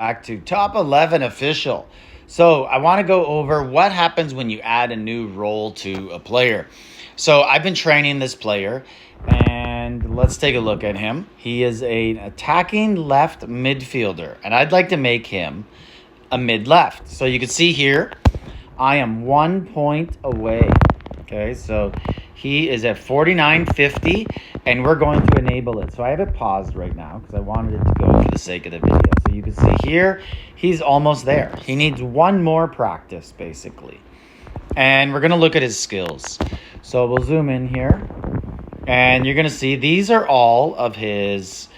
Back to top 11 official. So I want to go over what happens when you add a new role to a player. So I've been training this player, and let's take a look at him. He is an attacking left midfielder, and I'd like to make him a mid-left. So you can see here, I am 1 point away. Okay, so he is at 49.50, and we're going to enable it. So I have it paused right now because I wanted it to go for the sake of the video. So you can see here, he's almost there. He needs one more practice, basically. And we're going to look at his skills. So we'll zoom in here, and you're going to see these are all of his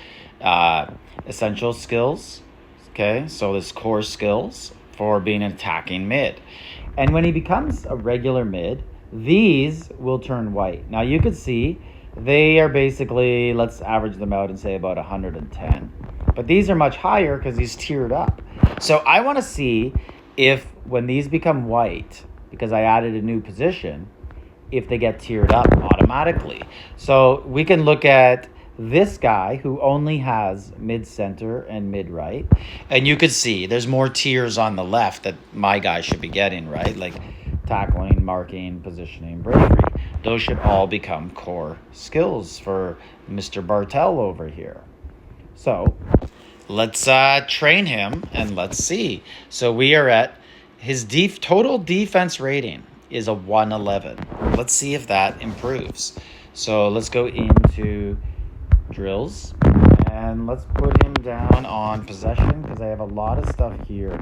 essential skills. Okay, so his core skills for being an attacking mid. And when he becomes a regular mid, these will turn white. Now you can see they are basically, let's average them out and say about 110. But these are much higher because he's tiered up. So I want to see if when these become white, because I added a new position, if they get tiered up automatically. So we can look at this guy who only has mid-center and mid-right. And you could see there's more tiers on the left that my guy should be getting, right? Like tackling, marking, positioning, bravery. Those should all become core skills for Mr. Bartel over here. So let's train him and let's see. So we are at his total defense rating is a 111. Let's see if that improves. So let's go into drills and let's put him down on possession because I have a lot of stuff here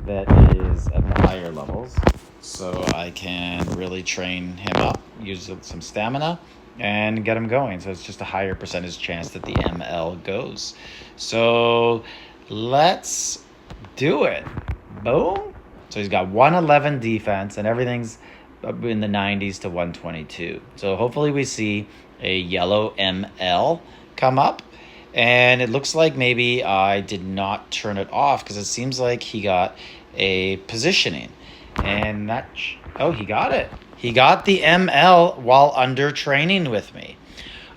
that is at the higher levels. So I can really train him up, use some stamina, and get him going. So it's just a higher percentage chance that the ML goes. So let's do it. Boom. So he's got 111 defense, and everything's in the 90s to 122. So hopefully we see a yellow ML come up. And it looks like maybe I did not turn it off because it seems like he got a positioning. And that, he got it. He got the ML while under training with me.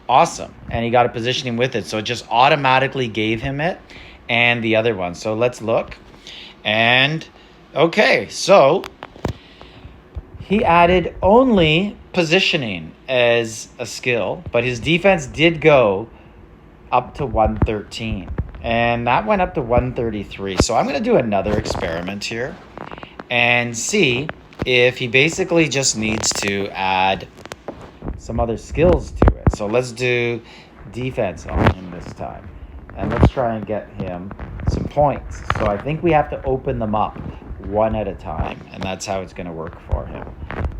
Awesome. And he got a positioning with it. So it just automatically gave him it and the other one. So let's look. And okay, so he added only positioning as a skill, but his defense did go up to 113. And that went up to 133. So I'm going to do another experiment here and see if he basically just needs to add some other skills to it. So let's do defense on him this time. And let's try and get him some points. So I think we have to open them up one at a time. And that's how it's going to work for him.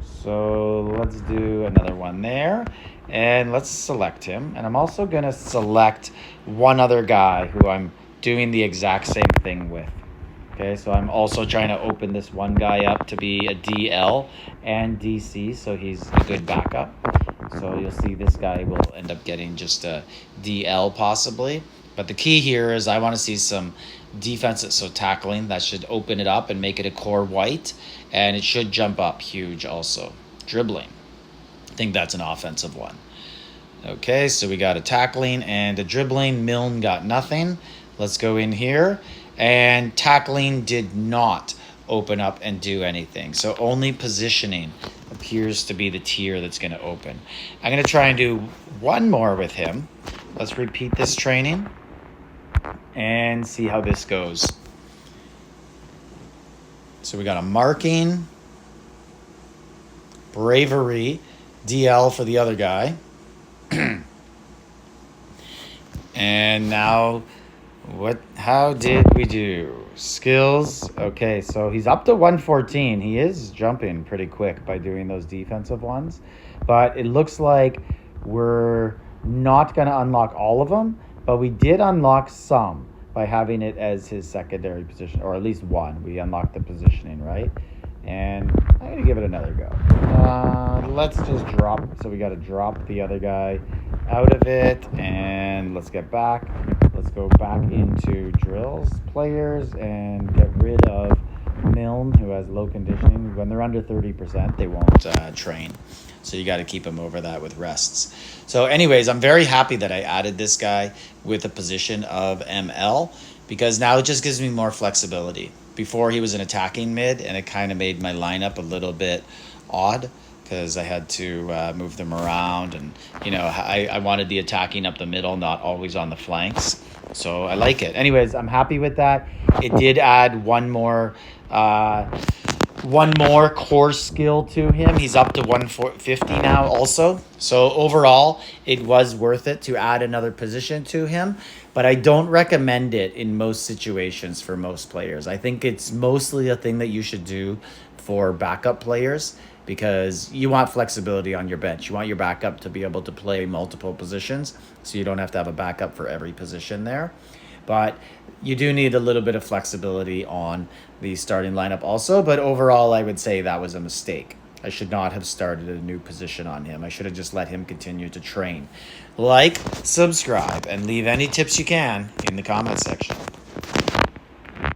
So let's do another one there. And let's select him. And I'm also going to select one other guy who I'm doing the exact same thing with. Okay, so I'm also trying to open this one guy up to be a DL and DC, so he's a good backup. So you'll see this guy will end up getting just a DL possibly. But the key here is I want to see some defense, so tackling. That should open it up and make it a core white. And it should jump up huge also. Dribbling. I think that's an offensive one. Okay, so we got a tackling and a dribbling. Milne got nothing. Let's go in here. And tackling did not open up and do anything. So only positioning appears to be the tier that's going to open. I'm going to try and do one more with him. Let's repeat this training and see how this goes. So we got a marking, bravery, DL for the other guy. And now how did we do? Skills. Okay, so he's up to 114. He is jumping pretty quick by doing those defensive ones. But it looks like we're not going to unlock all of them, but we did unlock some by having it as his secondary position, or at least one. We unlocked the positioning, right? And I'm going to give it another go. Let's just drop. So we got to drop the other guy out of it, and let's get back. Let's go back into drills, players, and get rid of Milne, who has low conditioning. When they're under 30%, they won't train. So you got to keep them over that with rests. So anyways, I'm very happy that I added this guy with a position of ML. because now it just gives me more flexibility. Before he was an attacking mid, and it kind of made my lineup a little bit odd because I had to move them around, and I wanted the attacking up the middle, not always on the flanks. So I like it. Anyways, I'm happy with that. It did add one more core skill to him. He's up to 150 now also. So overall, it was worth it to add another position to him. But I don't recommend it in most situations for most players. I think it's mostly a thing that you should do for backup players because you want flexibility on your bench. You want your backup to be able to play multiple positions, so you don't have to have a backup for every position there. But you do need a little bit of flexibility on the starting lineup also. But overall, I would say that was a mistake. I should not have started a new position on him. I should have just let him continue to train. Like, subscribe, and leave any tips you can in the comment section.